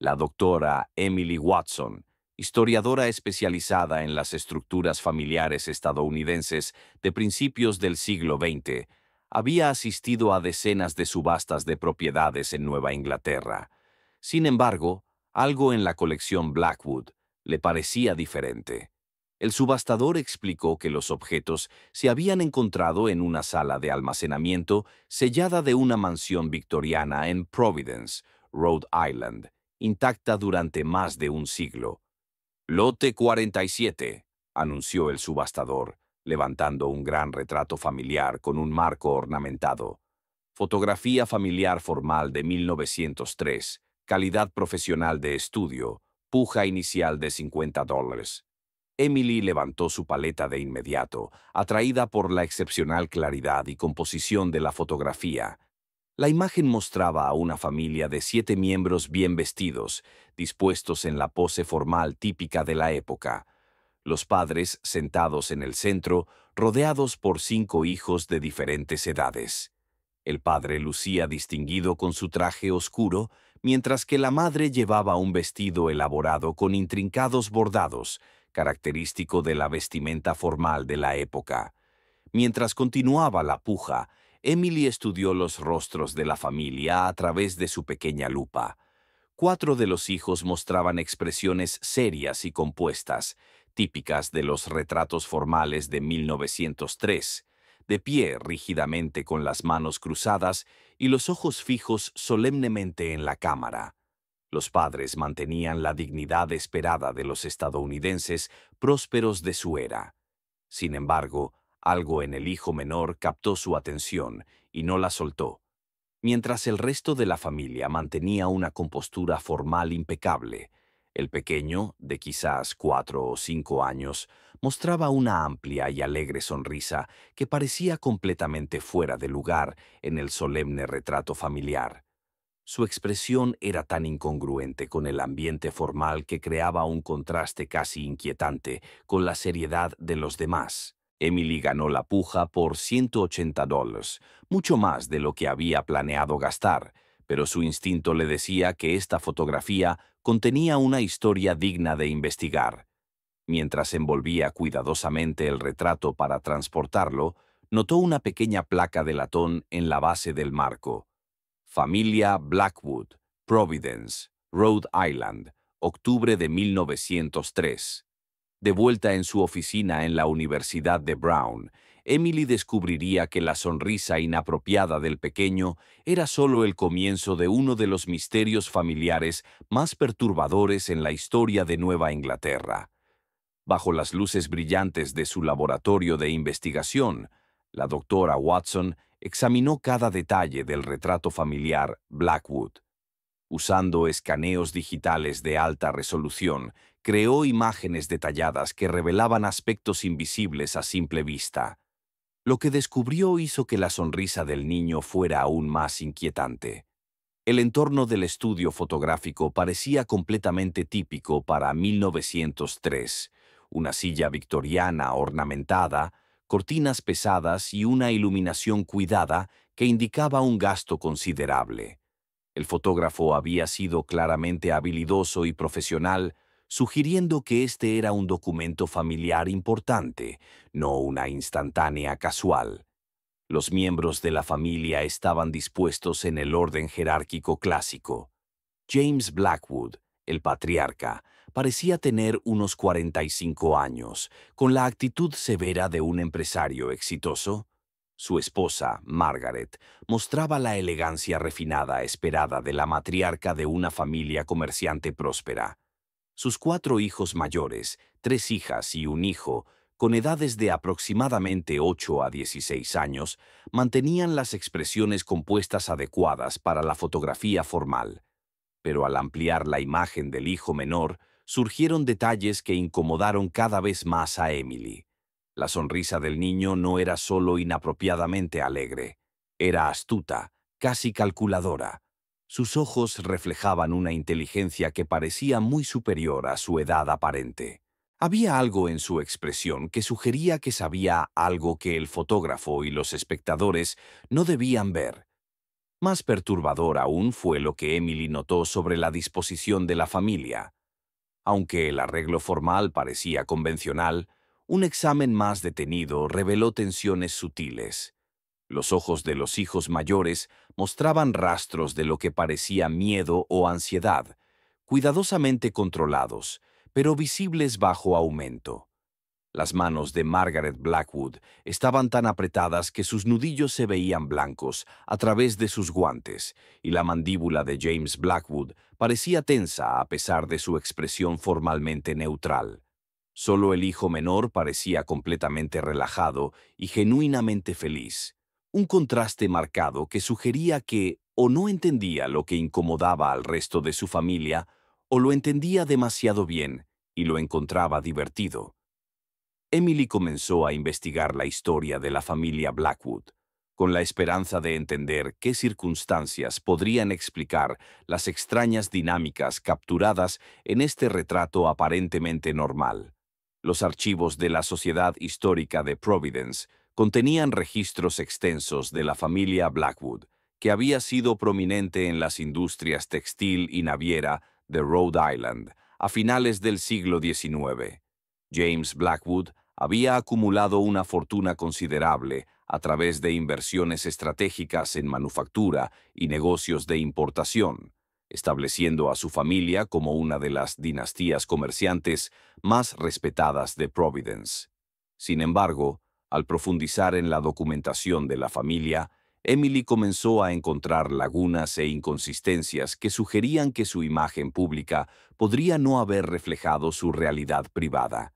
La doctora Emily Watson, historiadora especializada en las estructuras familiares estadounidenses de principios del siglo XX, había asistido a decenas de subastas de propiedades en Nueva Inglaterra. Sin embargo, algo en la colección Blackwood le parecía diferente. El subastador explicó que los objetos se habían encontrado en una sala de almacenamiento sellada de una mansión victoriana en Providence, Rhode Island, intacta durante más de un siglo. Lote 47, anunció el subastador, levantando un gran retrato familiar con un marco ornamentado. Fotografía familiar formal de 1903, calidad profesional de estudio, puja inicial de $50. Emily levantó su paleta de inmediato, atraída por la excepcional claridad y composición de la fotografía. La imagen mostraba a una familia de 7 miembros bien vestidos, dispuestos en la pose formal típica de la época. Los padres sentados en el centro, rodeados por 5 hijos de diferentes edades. El padre lucía distinguido con su traje oscuro, mientras que la madre llevaba un vestido elaborado con intrincados bordados, característico de la vestimenta formal de la época. Mientras continuaba la puja, Emily estudió los rostros de la familia a través de su pequeña lupa. 4 de los hijos mostraban expresiones serias y compuestas, típicas de los retratos formales de 1903, de pie rígidamente con las manos cruzadas y los ojos fijos solemnemente en la cámara. Los padres mantenían la dignidad esperada de los estadounidenses prósperos de su era. Sin embargo, algo en el hijo menor captó su atención y no la soltó. Mientras el resto de la familia mantenía una compostura formal impecable, el pequeño, de quizás 4 o 5 años, mostraba una amplia y alegre sonrisa que parecía completamente fuera de lugar en el solemne retrato familiar. Su expresión era tan incongruente con el ambiente formal que creaba un contraste casi inquietante con la seriedad de los demás. Emily ganó la puja por $180, mucho más de lo que había planeado gastar, pero su instinto le decía que esta fotografía contenía una historia digna de investigar. Mientras envolvía cuidadosamente el retrato para transportarlo, notó una pequeña placa de latón en la base del marco. Familia Blackwood, Providence, Rhode Island, octubre de 1903. De vuelta en su oficina en la Universidad de Brown, Emily descubriría que la sonrisa inapropiada del pequeño era solo el comienzo de uno de los misterios familiares más perturbadores en la historia de Nueva Inglaterra. Bajo las luces brillantes de su laboratorio de investigación, la doctora Watson examinó cada detalle del retrato familiar Blackwood. Usando escaneos digitales de alta resolución, creó imágenes detalladas que revelaban aspectos invisibles a simple vista. Lo que descubrió hizo que la sonrisa del niño fuera aún más inquietante. El entorno del estudio fotográfico parecía completamente típico para 1903. Una silla victoriana ornamentada, cortinas pesadas y una iluminación cuidada que indicaba un gasto considerable. El fotógrafo había sido claramente habilidoso y profesional, sugiriendo que este era un documento familiar importante, no una instantánea casual. Los miembros de la familia estaban dispuestos en el orden jerárquico clásico. James Blackwood, el patriarca, parecía tener unos 45 años, con la actitud severa de un empresario exitoso. Su esposa, Margaret, mostraba la elegancia refinada esperada de la matriarca de una familia comerciante próspera. Sus 4 hijos mayores, 3 hijas y un hijo, con edades de aproximadamente 8 a 16 años, mantenían las expresiones compuestas adecuadas para la fotografía formal. Pero al ampliar la imagen del hijo menor, surgieron detalles que incomodaron cada vez más a Emily. La sonrisa del niño no era solo inapropiadamente alegre, era astuta, casi calculadora. Sus ojos reflejaban una inteligencia que parecía muy superior a su edad aparente. Había algo en su expresión que sugería que sabía algo que el fotógrafo y los espectadores no debían ver. Más perturbador aún fue lo que Emily notó sobre la disposición de la familia. Aunque el arreglo formal parecía convencional, un examen más detenido reveló tensiones sutiles. Los ojos de los hijos mayores mostraban rastros de lo que parecía miedo o ansiedad, cuidadosamente controlados, pero visibles bajo aumento. Las manos de Margaret Blackwood estaban tan apretadas que sus nudillos se veían blancos a través de sus guantes, y la mandíbula de James Blackwood parecía tensa a pesar de su expresión formalmente neutral. Solo el hijo menor parecía completamente relajado y genuinamente feliz, un contraste marcado que sugería que o no entendía lo que incomodaba al resto de su familia, o lo entendía demasiado bien y lo encontraba divertido. Emily comenzó a investigar la historia de la familia Blackwood, con la esperanza de entender qué circunstancias podrían explicar las extrañas dinámicas capturadas en este retrato aparentemente normal. Los archivos de la Sociedad Histórica de Providence contenían registros extensos de la familia Blackwood, que había sido prominente en las industrias textil y naviera de Rhode Island a finales del siglo XIX. James Blackwood había acumulado una fortuna considerable a través de inversiones estratégicas en manufactura y negocios de importación, estableciendo a su familia como una de las dinastías comerciantes más respetadas de Providence. Sin embargo, al profundizar en la documentación de la familia, Emily comenzó a encontrar lagunas e inconsistencias que sugerían que su imagen pública podría no haber reflejado su realidad privada.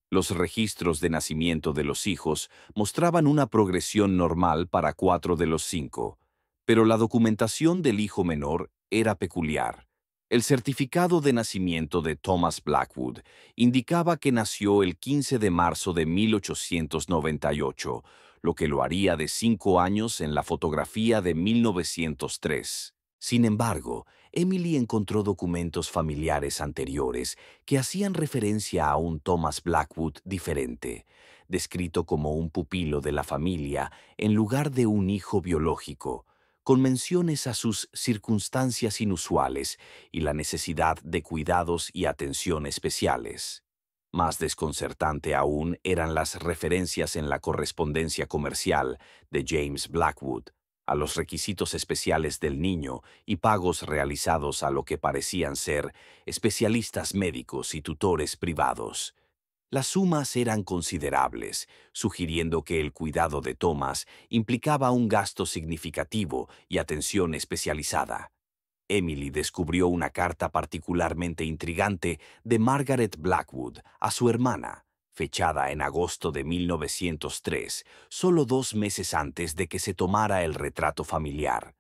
Los registros de nacimiento de los hijos mostraban una progresión normal para 4 de los 5, pero la documentación del hijo menor era peculiar. El certificado de nacimiento de Thomas Blackwood indicaba que nació el 15 de marzo de 1898, lo que lo haría de 5 años en la fotografía de 1903. Sin embargo, Emily encontró documentos familiares anteriores que hacían referencia a un Thomas Blackwood diferente, descrito como un pupilo de la familia en lugar de un hijo biológico, con menciones a sus circunstancias inusuales y la necesidad de cuidados y atención especiales. Más desconcertante aún eran las referencias en la correspondencia comercial de James Blackwood a los requisitos especiales del niño y pagos realizados a lo que parecían ser especialistas médicos y tutores privados. Las sumas eran considerables, sugiriendo que el cuidado de Thomas implicaba un gasto significativo y atención especializada. Emily descubrió una carta particularmente intrigante de Margaret Blackwood a su hermana, fechada en agosto de 1903, solo 2 meses antes de que se tomara el retrato familiar.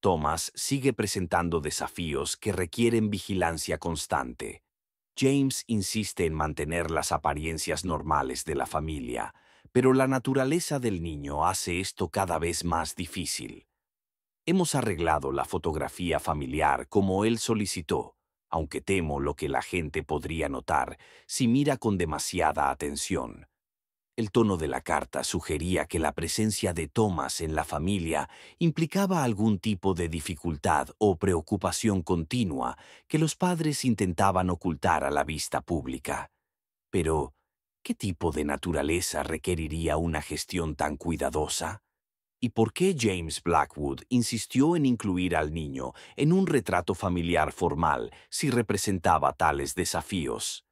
Thomas sigue presentando desafíos que requieren vigilancia constante. James insiste en mantener las apariencias normales de la familia, pero la naturaleza del niño hace esto cada vez más difícil. Hemos arreglado la fotografía familiar como él solicitó, aunque temo lo que la gente podría notar si mira con demasiada atención. El tono de la carta sugería que la presencia de Thomas en la familia implicaba algún tipo de dificultad o preocupación continua que los padres intentaban ocultar a la vista pública. Pero, ¿qué tipo de naturaleza requeriría una gestión tan cuidadosa? ¿Y por qué James Blackwood insistió en incluir al niño en un retrato familiar formal si representaba tales desafíos?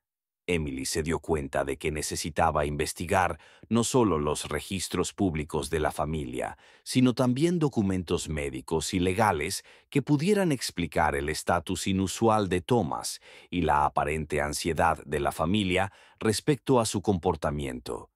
Emily se dio cuenta de que necesitaba investigar no solo los registros públicos de la familia, sino también documentos médicos y legales que pudieran explicar el estatus inusual de Thomas y la aparente ansiedad de la familia respecto a su comportamiento.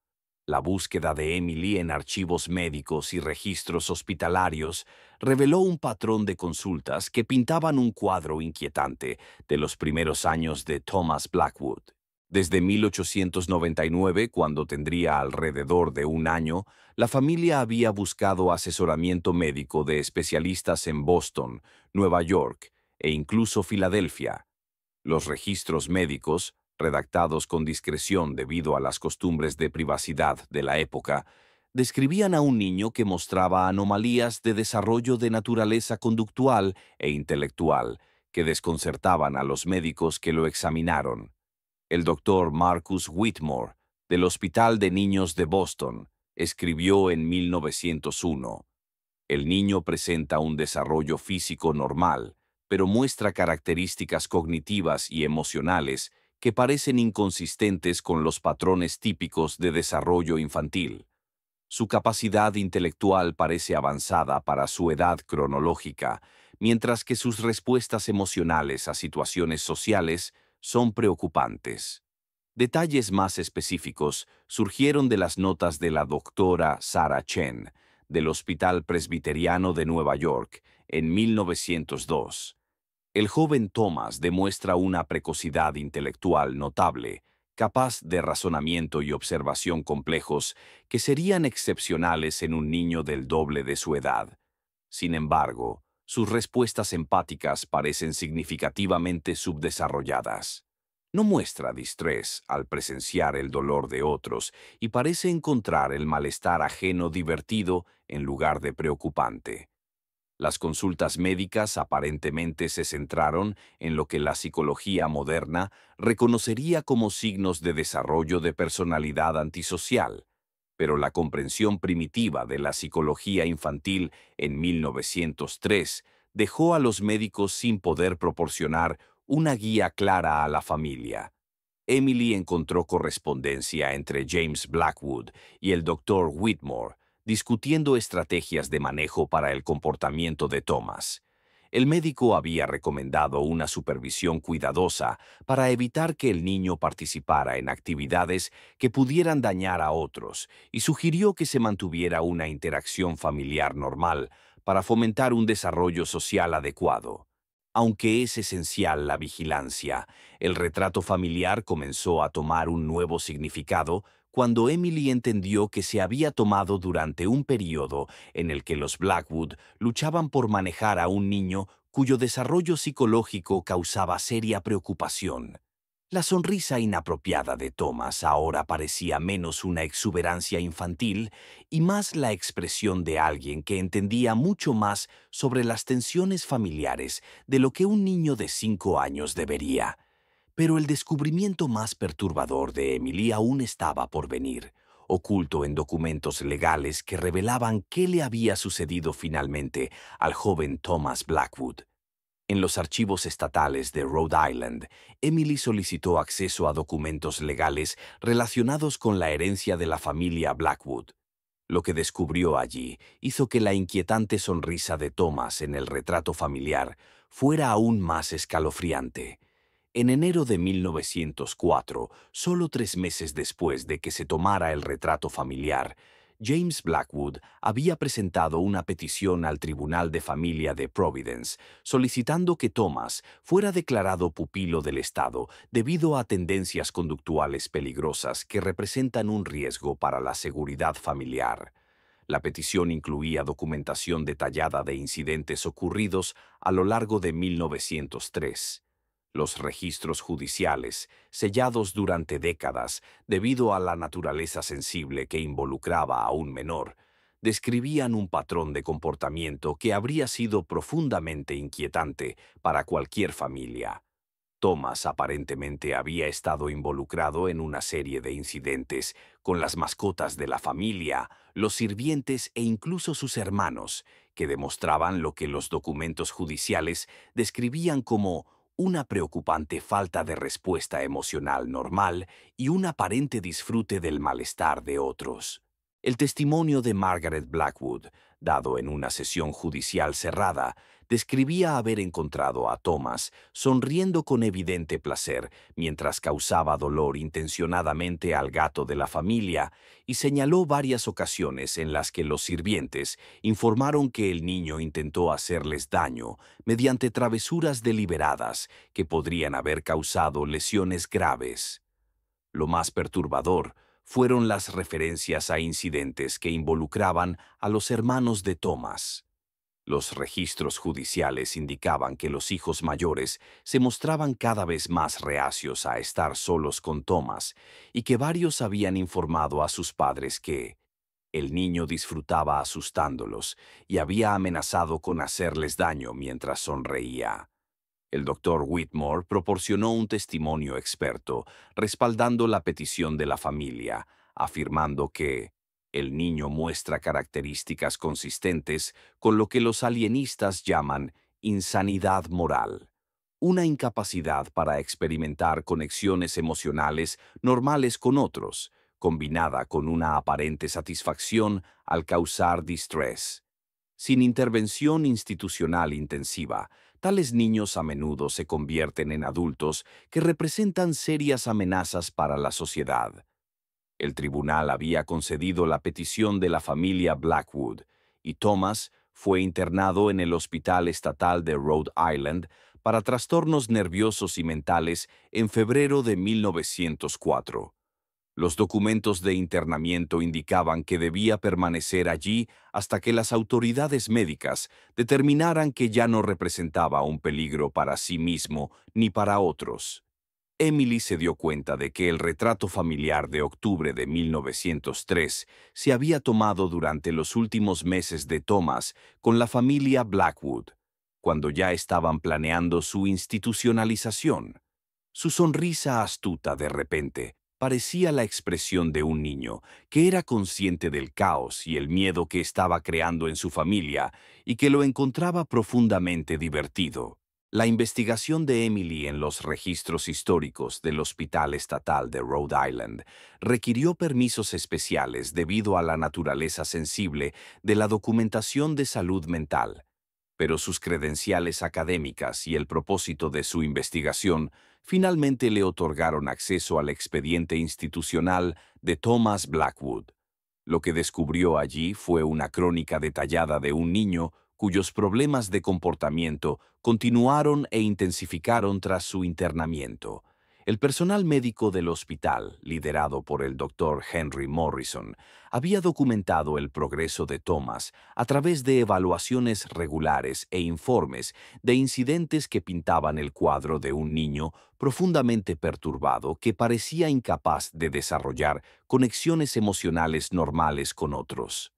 La búsqueda de Emily en archivos médicos y registros hospitalarios reveló un patrón de consultas que pintaban un cuadro inquietante de los primeros años de Thomas Blackwood. Desde 1899, cuando tendría alrededor de 1 año, la familia había buscado asesoramiento médico de especialistas en Boston, Nueva York e incluso Filadelfia. Los registros médicos, redactados con discreción debido a las costumbres de privacidad de la época, Describían a un niño que mostraba anomalías de desarrollo de naturaleza conductual e intelectual que desconcertaban a los médicos que lo examinaron. El doctor Marcus Whitmore, del Hospital de Niños de Boston, escribió en 1901: el niño presenta un desarrollo físico normal, pero muestra características cognitivas y emocionales que parecen inconsistentes con los patrones típicos de desarrollo infantil. Su capacidad intelectual parece avanzada para su edad cronológica, mientras que sus respuestas emocionales a situaciones sociales son preocupantes. Detalles más específicos surgieron de las notas de la doctora Sarah Chen, del Hospital Presbiteriano de Nueva York, en 1902. El joven Thomas demuestra una precocidad intelectual notable, capaz de razonamiento y observación complejos que serían excepcionales en un niño del doble de su edad. Sin embargo, sus respuestas empáticas parecen significativamente subdesarrolladas. No muestra distrés al presenciar el dolor de otros y parece encontrar el malestar ajeno divertido en lugar de preocupante. Las consultas médicas aparentemente se centraron en lo que la psicología moderna reconocería como signos de desarrollo de personalidad antisocial, pero la comprensión primitiva de la psicología infantil en 1903 dejó a los médicos sin poder proporcionar una guía clara a la familia. Emily encontró correspondencia entre James Blackwood y el Dr. Whitmore, discutiendo estrategias de manejo para el comportamiento de Thomas. El médico había recomendado una supervisión cuidadosa para evitar que el niño participara en actividades que pudieran dañar a otros y sugirió que se mantuviera una interacción familiar normal para fomentar un desarrollo social adecuado. Aunque es esencial la vigilancia, el retrato familiar comenzó a tomar un nuevo significado cuando Emily entendió que se había tomado durante un periodo en el que los Blackwood luchaban por manejar a un niño cuyo desarrollo psicológico causaba seria preocupación. La sonrisa inapropiada de Thomas ahora parecía menos una exuberancia infantil y más la expresión de alguien que entendía mucho más sobre las tensiones familiares de lo que un niño de 5 años debería. Pero el descubrimiento más perturbador de Emily aún estaba por venir, oculto en documentos legales que revelaban qué le había sucedido finalmente al joven Thomas Blackwood. En los archivos estatales de Rhode Island, Emily solicitó acceso a documentos legales relacionados con la herencia de la familia Blackwood. Lo que descubrió allí hizo que la inquietante sonrisa de Thomas en el retrato familiar fuera aún más escalofriante. En enero de 1904, solo 3 meses después de que se tomara el retrato familiar, James Blackwood había presentado una petición al Tribunal de Familia de Providence, solicitando que Thomas fuera declarado pupilo del Estado debido a tendencias conductuales peligrosas que representan un riesgo para la seguridad familiar. La petición incluía documentación detallada de incidentes ocurridos a lo largo de 1903. Los registros judiciales, sellados durante décadas debido a la naturaleza sensible que involucraba a un menor, describían un patrón de comportamiento que habría sido profundamente inquietante para cualquier familia. Thomas aparentemente había estado involucrado en una serie de incidentes con las mascotas de la familia, los sirvientes e incluso sus hermanos, que demostraban lo que los documentos judiciales describían como una preocupante falta de respuesta emocional normal y un aparente disfrute del malestar de otros. El testimonio de Margaret Blackwood, dado en una sesión judicial cerrada, describía haber encontrado a Thomas sonriendo con evidente placer mientras causaba dolor intencionadamente al gato de la familia y señaló varias ocasiones en las que los sirvientes informaron que el niño intentó hacerles daño mediante travesuras deliberadas que podrían haber causado lesiones graves. Lo más perturbador fueron las referencias a incidentes que involucraban a los hermanos de Thomas. Los registros judiciales indicaban que los hijos mayores se mostraban cada vez más reacios a estar solos con Thomas y que varios habían informado a sus padres que El niño disfrutaba asustándolos y había amenazado con hacerles daño mientras sonreía. El doctor Whitmore proporcionó un testimonio experto, respaldando la petición de la familia, afirmando que el niño muestra características consistentes con lo que los alienistas llaman insanidad moral, una incapacidad para experimentar conexiones emocionales normales con otros, combinada con una aparente satisfacción al causar distrés. Sin intervención institucional intensiva, tales niños a menudo se convierten en adultos que representan serias amenazas para la sociedad. El tribunal había concedido la petición de la familia Blackwood y Thomas fue internado en el Hospital Estatal de Rhode Island para trastornos nerviosos y mentales en febrero de 1904. Los documentos de internamiento indicaban que debía permanecer allí hasta que las autoridades médicas determinaran que ya no representaba un peligro para sí mismo ni para otros. Emily se dio cuenta de que el retrato familiar de octubre de 1903 se había tomado durante los últimos meses de Thomas con la familia Blackwood, cuando ya estaban planeando su institucionalización. Su sonrisa astuta de repente parecía la expresión de un niño que era consciente del caos y el miedo que estaba creando en su familia y que lo encontraba profundamente divertido. La investigación de Emily en los registros históricos del Hospital Estatal de Rhode Island requirió permisos especiales debido a la naturaleza sensible de la documentación de salud mental, pero sus credenciales académicas y el propósito de su investigación finalmente le otorgaron acceso al expediente institucional de Thomas Blackwood. Lo que descubrió allí fue una crónica detallada de un niño cuyos problemas de comportamiento continuaron e intensificaron tras su internamiento. El personal médico del hospital, liderado por el doctor Henry Morrison, había documentado el progreso de Thomas a través de evaluaciones regulares e informes de incidentes que pintaban el cuadro de un niño profundamente perturbado que parecía incapaz de desarrollar conexiones emocionales normales con otros.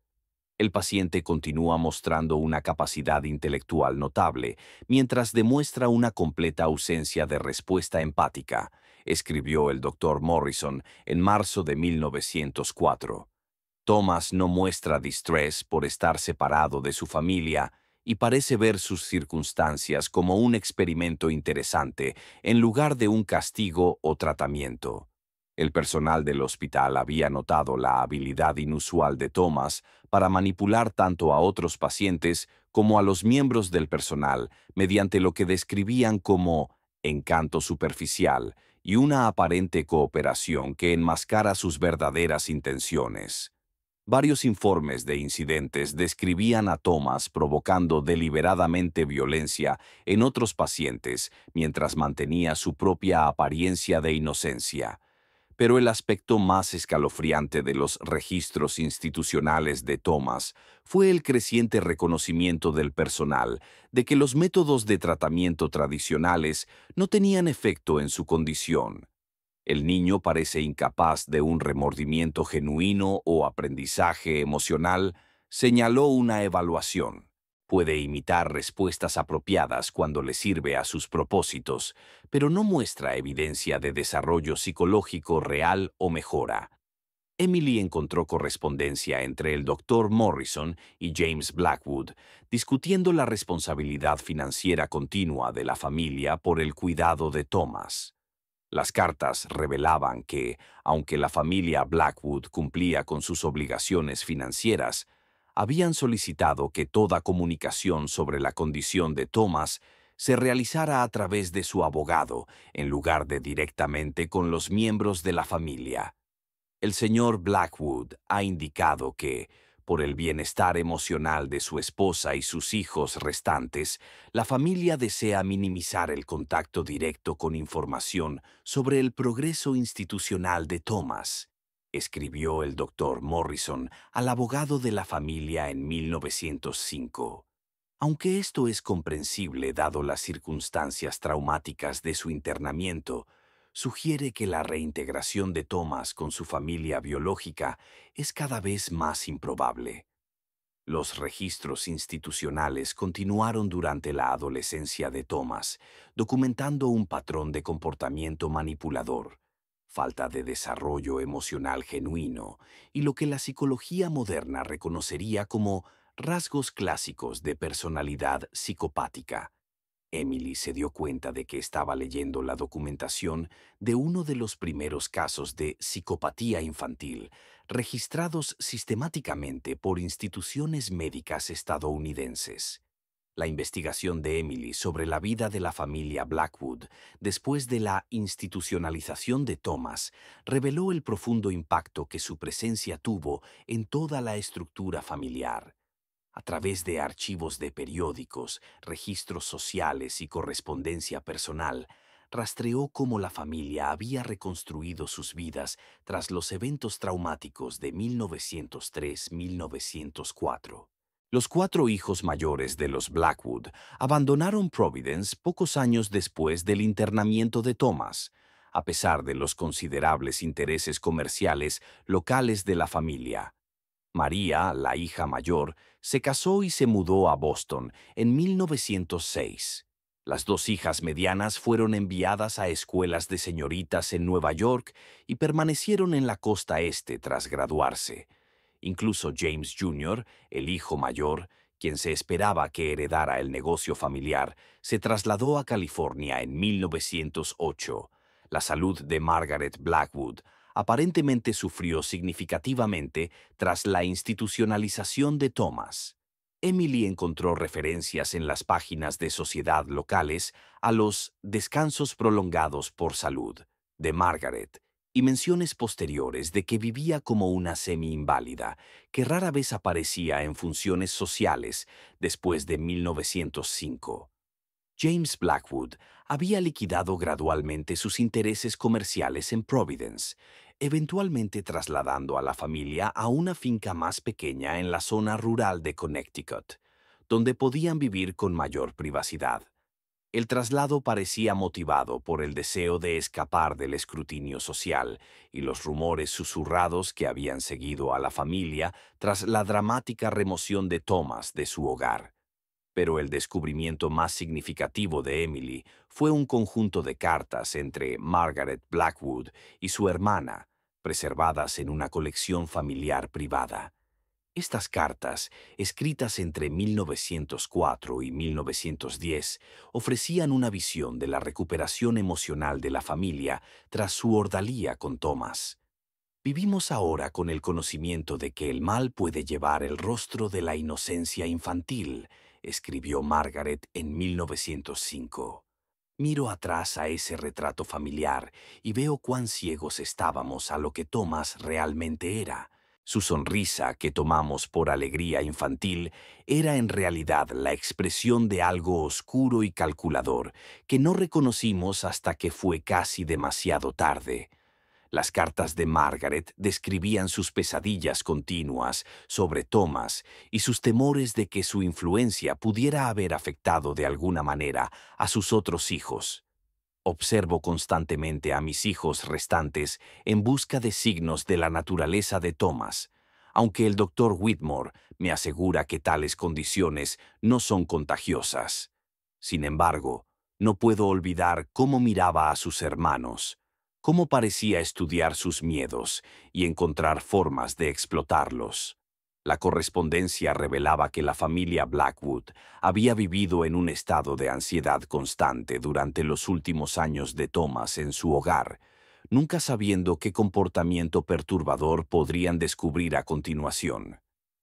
El paciente continúa mostrando una capacidad intelectual notable, mientras demuestra una completa ausencia de respuesta empática, escribió el doctor Morrison en marzo de 1904. Thomas no muestra distrés por estar separado de su familia y parece ver sus circunstancias como un experimento interesante en lugar de un castigo o tratamiento. El personal del hospital había notado la habilidad inusual de Thomas para manipular tanto a otros pacientes como a los miembros del personal mediante lo que describían como encanto superficial y una aparente cooperación que enmascara sus verdaderas intenciones. Varios informes de incidentes describían a Thomas provocando deliberadamente violencia en otros pacientes mientras mantenía su propia apariencia de inocencia. Pero el aspecto más escalofriante de los registros institucionales de Thomas fue el creciente reconocimiento del personal de que los métodos de tratamiento tradicionales no tenían efecto en su condición. El niño parece incapaz de un remordimiento genuino o aprendizaje emocional, señaló una evaluación. Puede imitar respuestas apropiadas cuando le sirve a sus propósitos, pero no muestra evidencia de desarrollo psicológico real o mejora. Emily encontró correspondencia entre el doctor Morrison y James Blackwood, discutiendo la responsabilidad financiera continua de la familia por el cuidado de Thomas. Las cartas revelaban que, aunque la familia Blackwood cumplía con sus obligaciones financieras, habían solicitado que toda comunicación sobre la condición de Thomas se realizara a través de su abogado, en lugar de directamente con los miembros de la familia. El señor Blackwood ha indicado que, por el bienestar emocional de su esposa y sus hijos restantes, la familia desea minimizar el contacto directo con información sobre el progreso institucional de Thomas, escribió el doctor Morrison al abogado de la familia en 1905. Aunque esto es comprensible dado las circunstancias traumáticas de su internamiento, sugiere que la reintegración de Thomas con su familia biológica es cada vez más improbable. Los registros institucionales continuaron durante la adolescencia de Thomas, documentando un patrón de comportamiento manipulador, falta de desarrollo emocional genuino y lo que la psicología moderna reconocería como rasgos clásicos de personalidad psicopática. Emily se dio cuenta de que estaba leyendo la documentación de uno de los primeros casos de psicopatía infantil registrados sistemáticamente por instituciones médicas estadounidenses. La investigación de Emily sobre la vida de la familia Blackwood después de la institucionalización de Thomas reveló el profundo impacto que su presencia tuvo en toda la estructura familiar. A través de archivos de periódicos, registros sociales y correspondencia personal, rastreó cómo la familia había reconstruido sus vidas tras los eventos traumáticos de 1903-1904. Los 4 hijos mayores de los Blackwood abandonaron Providence pocos años después del internamiento de Thomas, a pesar de los considerables intereses comerciales locales de la familia. María, la hija mayor, se casó y se mudó a Boston en 1906. Las 2 hijas medianas fueron enviadas a escuelas de señoritas en Nueva York y permanecieron en la costa este tras graduarse. Incluso James Jr., el hijo mayor, quien se esperaba que heredara el negocio familiar, se trasladó a California en 1908. La salud de Margaret Blackwood aparentemente sufrió significativamente tras la institucionalización de Thomas. Emily encontró referencias en las páginas de sociedad locales a los descansos prolongados por salud de Margaret y menciones posteriores de que vivía como una semi-inválida, que rara vez aparecía en funciones sociales después de 1905. James Blackwood había liquidado gradualmente sus intereses comerciales en Providence, eventualmente trasladando a la familia a una finca más pequeña en la zona rural de Connecticut, donde podían vivir con mayor privacidad. El traslado parecía motivado por el deseo de escapar del escrutinio social y los rumores susurrados que habían seguido a la familia tras la dramática remoción de Thomas de su hogar. Pero el descubrimiento más significativo de Emily fue un conjunto de cartas entre Margaret Blackwood y su hermana, preservadas en una colección familiar privada. Estas cartas, escritas entre 1904 y 1910, ofrecían una visión de la recuperación emocional de la familia tras su ordalía con Thomas. Vivimos ahora con el conocimiento de que el mal puede llevar el rostro de la inocencia infantil, escribió Margaret en 1905. Miro atrás a ese retrato familiar y veo cuán ciegos estábamos a lo que Thomas realmente era. Su sonrisa, que tomamos por alegría infantil, era en realidad la expresión de algo oscuro y calculador que no reconocimos hasta que fue casi demasiado tarde. Las cartas de Margaret describían sus pesadillas continuas sobre Thomas y sus temores de que su influencia pudiera haber afectado de alguna manera a sus otros hijos. Observo constantemente a mis hijos restantes en busca de signos de la naturaleza de Thomas, aunque el doctor Whitmore me asegura que tales condiciones no son contagiosas. Sin embargo, no puedo olvidar cómo miraba a sus hermanos, cómo parecía estudiar sus miedos y encontrar formas de explotarlos. La correspondencia revelaba que la familia Blackwood había vivido en un estado de ansiedad constante durante los últimos años de Thomas en su hogar, nunca sabiendo qué comportamiento perturbador podrían descubrir a continuación.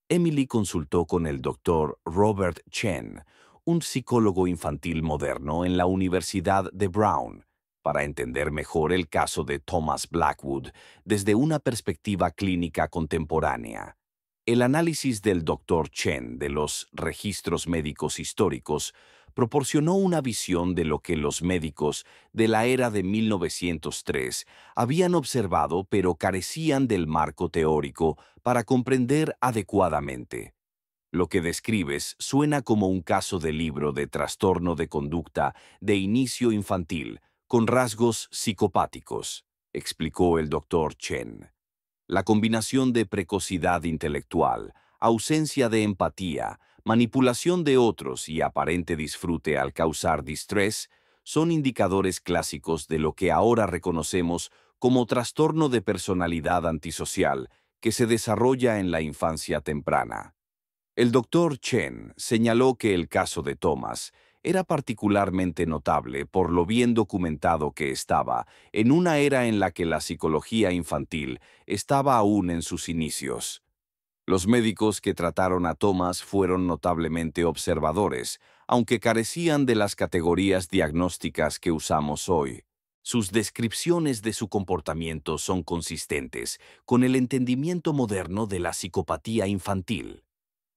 Emily consultó con el doctor Robert Chen, un psicólogo infantil moderno en la Universidad de Brown, para entender mejor el caso de Thomas Blackwood desde una perspectiva clínica contemporánea. El análisis del Dr. Chen de los registros médicos históricos proporcionó una visión de lo que los médicos de la era de 1903 habían observado pero carecían del marco teórico para comprender adecuadamente. Lo que describes suena como un caso de libro de trastorno de conducta de inicio infantil, con rasgos psicopáticos, explicó el doctor Chen. La combinación de precocidad intelectual, ausencia de empatía, manipulación de otros y aparente disfrute al causar distrés son indicadores clásicos de lo que ahora reconocemos como trastorno de personalidad antisocial que se desarrolla en la infancia temprana. El doctor Chen señaló que el caso de Thomas era particularmente notable por lo bien documentado que estaba en una era en la que la psicología infantil estaba aún en sus inicios. Los médicos que trataron a Thomas fueron notablemente observadores, aunque carecían de las categorías diagnósticas que usamos hoy. Sus descripciones de su comportamiento son consistentes con el entendimiento moderno de la psicopatía infantil.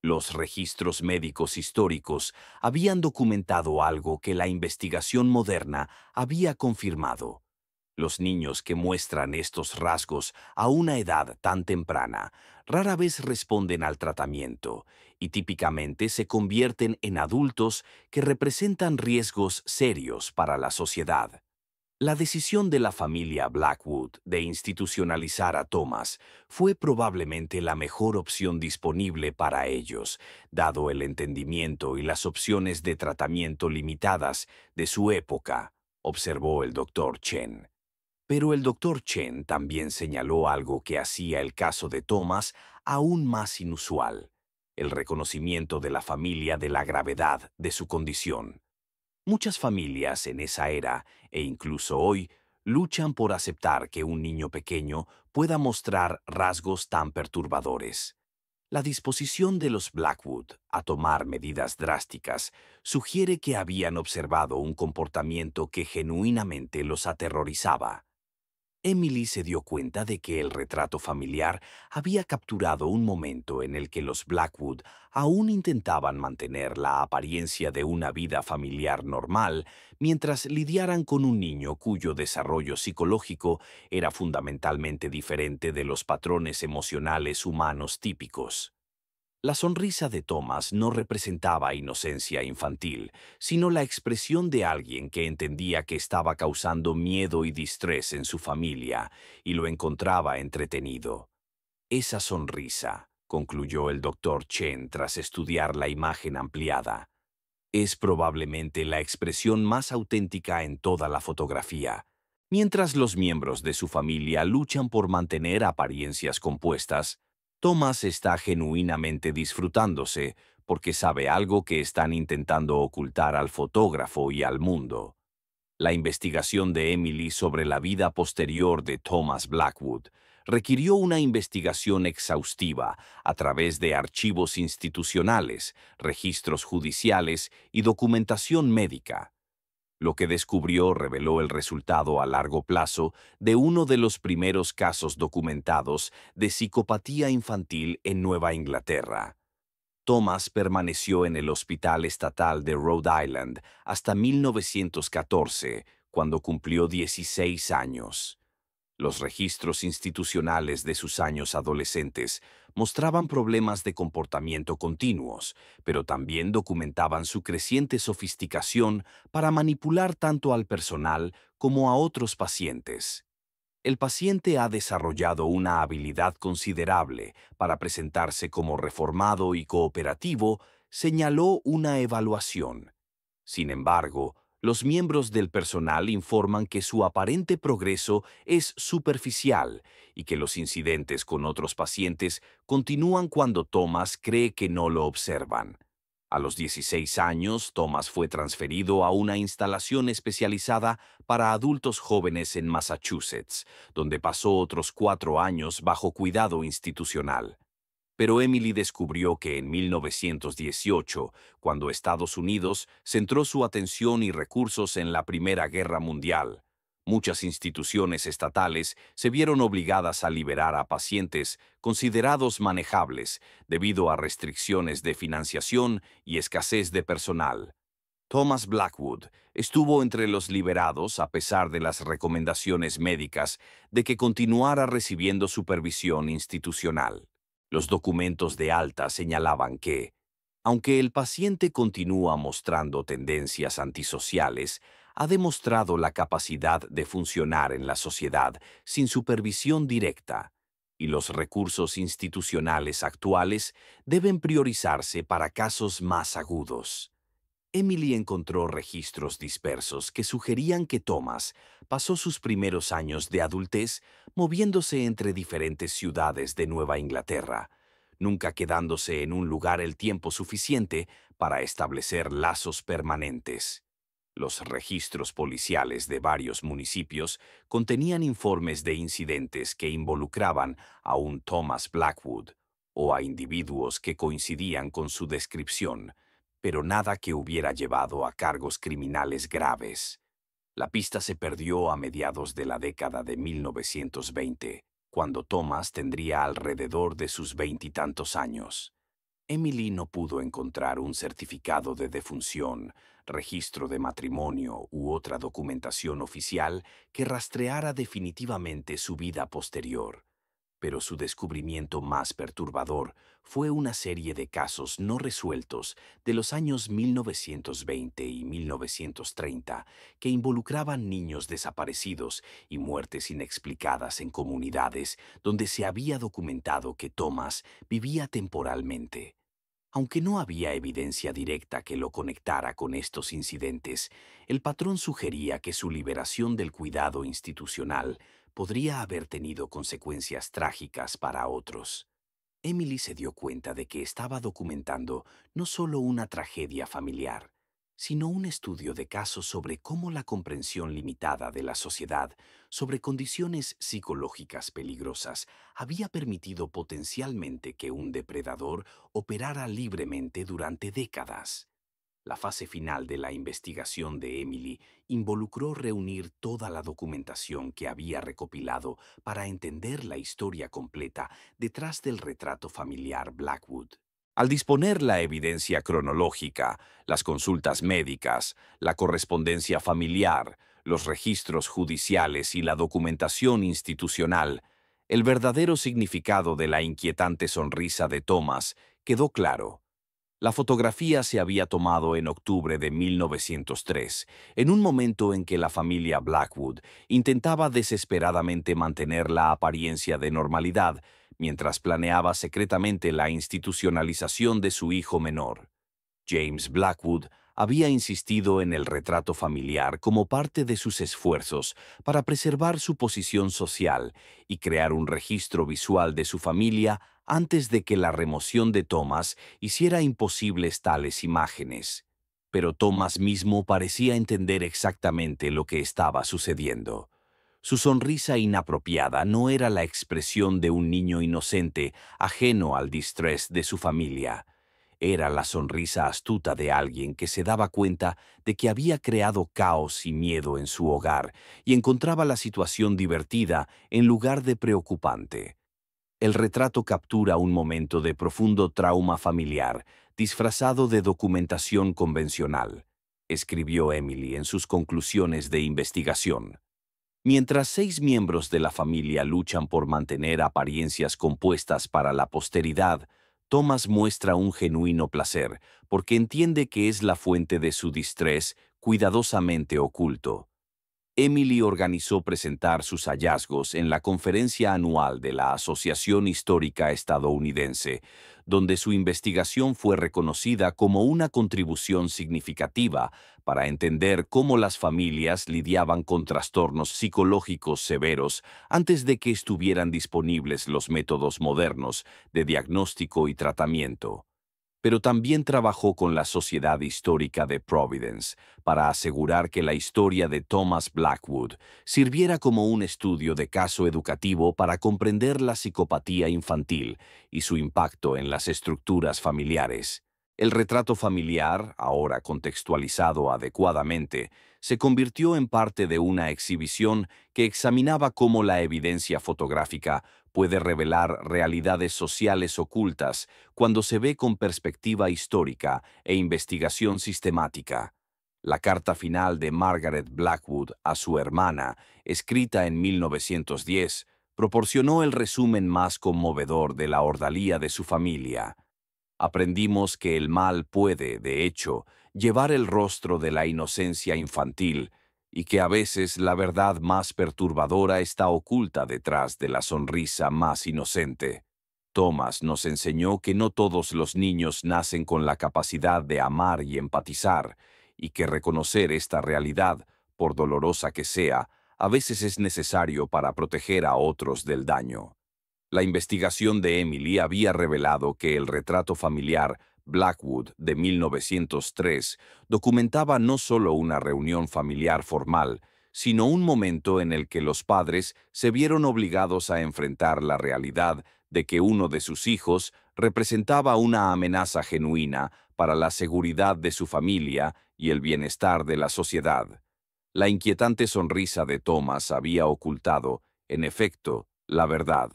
Los registros médicos históricos habían documentado algo que la investigación moderna había confirmado. Los niños que muestran estos rasgos a una edad tan temprana rara vez responden al tratamiento y típicamente se convierten en adultos que representan riesgos serios para la sociedad. La decisión de la familia Blackwood de institucionalizar a Thomas fue probablemente la mejor opción disponible para ellos, dado el entendimiento y las opciones de tratamiento limitadas de su época, observó el doctor Chen. Pero el doctor Chen también señaló algo que hacía el caso de Thomas aún más inusual: el reconocimiento de la familia de la gravedad de su condición. Muchas familias en esa era, e incluso hoy, luchan por aceptar que un niño pequeño pueda mostrar rasgos tan perturbadores. La disposición de los Blackwood a tomar medidas drásticas sugiere que habían observado un comportamiento que genuinamente los aterrorizaba. Emily se dio cuenta de que el retrato familiar había capturado un momento en el que los Blackwood aún intentaban mantener la apariencia de una vida familiar normal mientras lidiaran con un niño cuyo desarrollo psicológico era fundamentalmente diferente de los patrones emocionales humanos típicos. La sonrisa de Thomas no representaba inocencia infantil, sino la expresión de alguien que entendía que estaba causando miedo y distrés en su familia y lo encontraba entretenido. Esa sonrisa, concluyó el doctor Chen tras estudiar la imagen ampliada, es probablemente la expresión más auténtica en toda la fotografía. Mientras los miembros de su familia luchan por mantener apariencias compuestas, Thomas está genuinamente disfrutándose porque sabe algo que están intentando ocultar al fotógrafo y al mundo. La investigación de Emily sobre la vida posterior de Thomas Blackwood requirió una investigación exhaustiva a través de archivos institucionales, registros judiciales y documentación médica. Lo que descubrió reveló el resultado a largo plazo de uno de los primeros casos documentados de psicopatía infantil en Nueva Inglaterra. Thomas permaneció en el Hospital Estatal de Rhode Island hasta 1914, cuando cumplió 16 años. Los registros institucionales de sus años adolescentes mostraban problemas de comportamiento continuos, pero también documentaban su creciente sofisticación para manipular tanto al personal como a otros pacientes. El paciente ha desarrollado una habilidad considerable para presentarse como reformado y cooperativo, señaló una evaluación. Sin embargo, los miembros del personal informan que su aparente progreso es superficial y que los incidentes con otros pacientes continúan cuando Thomas cree que no lo observan. A los 16 años, Thomas fue transferido a una instalación especializada para adultos jóvenes en Massachusetts, donde pasó otros 4 años bajo cuidado institucional. Pero Emily descubrió que en 1918, cuando Estados Unidos centró su atención y recursos en la Primera Guerra Mundial, muchas instituciones estatales se vieron obligadas a liberar a pacientes considerados manejables debido a restricciones de financiación y escasez de personal. Thomas Blackwood estuvo entre los liberados a pesar de las recomendaciones médicas de que continuara recibiendo supervisión institucional. Los documentos de alta señalaban que, aunque el paciente continúa mostrando tendencias antisociales, ha demostrado la capacidad de funcionar en la sociedad sin supervisión directa, y los recursos institucionales actuales deben priorizarse para casos más agudos. Emily encontró registros dispersos que sugerían que Thomas pasó sus primeros años de adultez moviéndose entre diferentes ciudades de Nueva Inglaterra, nunca quedándose en un lugar el tiempo suficiente para establecer lazos permanentes. Los registros policiales de varios municipios contenían informes de incidentes que involucraban a un Thomas Blackwood o a individuos que coincidían con su descripción, pero nada que hubiera llevado a cargos criminales graves. La pista se perdió a mediados de la década de 1920, cuando Thomas tendría alrededor de sus veintitantos años. Emily no pudo encontrar un certificado de defunción, registro de matrimonio u otra documentación oficial que rastreara definitivamente su vida posterior. Pero su descubrimiento más perturbador fue una serie de casos no resueltos de los años 1920 y 1930 que involucraban niños desaparecidos y muertes inexplicadas en comunidades donde se había documentado que Thomas vivía temporalmente. Aunque no había evidencia directa que lo conectara con estos incidentes, el patrón sugería que su liberación del cuidado institucional podría haber tenido consecuencias trágicas para otros. Emily se dio cuenta de que estaba documentando no solo una tragedia familiar, sino un estudio de casos sobre cómo la comprensión limitada de la sociedad sobre condiciones psicológicas peligrosas había permitido potencialmente que un depredador operara libremente durante décadas. La fase final de la investigación de Emily involucró reunir toda la documentación que había recopilado para entender la historia completa detrás del retrato familiar Blackwood. Al disponer la evidencia cronológica, las consultas médicas, la correspondencia familiar, los registros judiciales y la documentación institucional, el verdadero significado de la inquietante sonrisa de Thomas quedó claro. La fotografía se había tomado en octubre de 1903, en un momento en que la familia Blackwood intentaba desesperadamente mantener la apariencia de normalidad mientras planeaba secretamente la institucionalización de su hijo menor. James Blackwood había insistido en el retrato familiar como parte de sus esfuerzos para preservar su posición social y crear un registro visual de su familia antes de que la remoción de Thomas hiciera imposibles tales imágenes. Pero Thomas mismo parecía entender exactamente lo que estaba sucediendo. Su sonrisa inapropiada no era la expresión de un niño inocente ajeno al distrés de su familia. Era la sonrisa astuta de alguien que se daba cuenta de que había creado caos y miedo en su hogar y encontraba la situación divertida en lugar de preocupante. El retrato captura un momento de profundo trauma familiar, disfrazado de documentación convencional, escribió Emily en sus conclusiones de investigación. Mientras 6 miembros de la familia luchan por mantener apariencias compuestas para la posteridad, Thomas muestra un genuino placer porque entiende que es la fuente de su distrés cuidadosamente oculto. Emily organizó presentar sus hallazgos en la conferencia anual de la Asociación Histórica Estadounidense, donde su investigación fue reconocida como una contribución significativa para entender cómo las familias lidiaban con trastornos psicológicos severos antes de que estuvieran disponibles los métodos modernos de diagnóstico y tratamiento. Pero también trabajó con la Sociedad Histórica de Providence para asegurar que la historia de Thomas Blackwood sirviera como un estudio de caso educativo para comprender la psicopatía infantil y su impacto en las estructuras familiares. El retrato familiar, ahora contextualizado adecuadamente, se convirtió en parte de una exhibición que examinaba cómo la evidencia fotográfica puede revelar realidades sociales ocultas cuando se ve con perspectiva histórica e investigación sistemática. La carta final de Margaret Blackwood a su hermana, escrita en 1910, proporcionó el resumen más conmovedor de la ordalía de su familia. Aprendimos que el mal puede, de hecho, llevar el rostro de la inocencia infantil y que a veces la verdad más perturbadora está oculta detrás de la sonrisa más inocente. Thomas nos enseñó que no todos los niños nacen con la capacidad de amar y empatizar, y que reconocer esta realidad, por dolorosa que sea, a veces es necesario para proteger a otros del daño. La investigación de Emily había revelado que el retrato familiar Blackwood de 1903 documentaba no solo una reunión familiar formal, sino un momento en el que los padres se vieron obligados a enfrentar la realidad de que uno de sus hijos representaba una amenaza genuina para la seguridad de su familia y el bienestar de la sociedad. La inquietante sonrisa de Thomas había ocultado, en efecto, la verdad.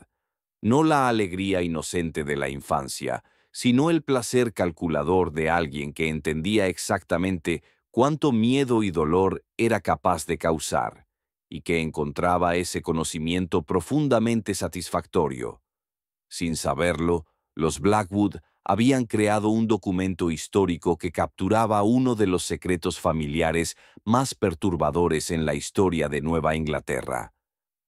No la alegría inocente de la infancia, sino el placer calculador de alguien que entendía exactamente cuánto miedo y dolor era capaz de causar, y que encontraba ese conocimiento profundamente satisfactorio. Sin saberlo, los Blackwood habían creado un documento histórico que capturaba uno de los secretos familiares más perturbadores en la historia de Nueva Inglaterra: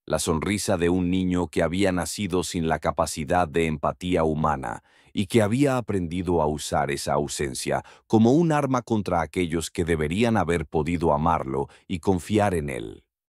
la sonrisa de un niño que había nacido sin la capacidad de empatía humana y que había aprendido a usar esa ausencia como un arma contra aquellos que deberían haber podido amarlo y confiar en él.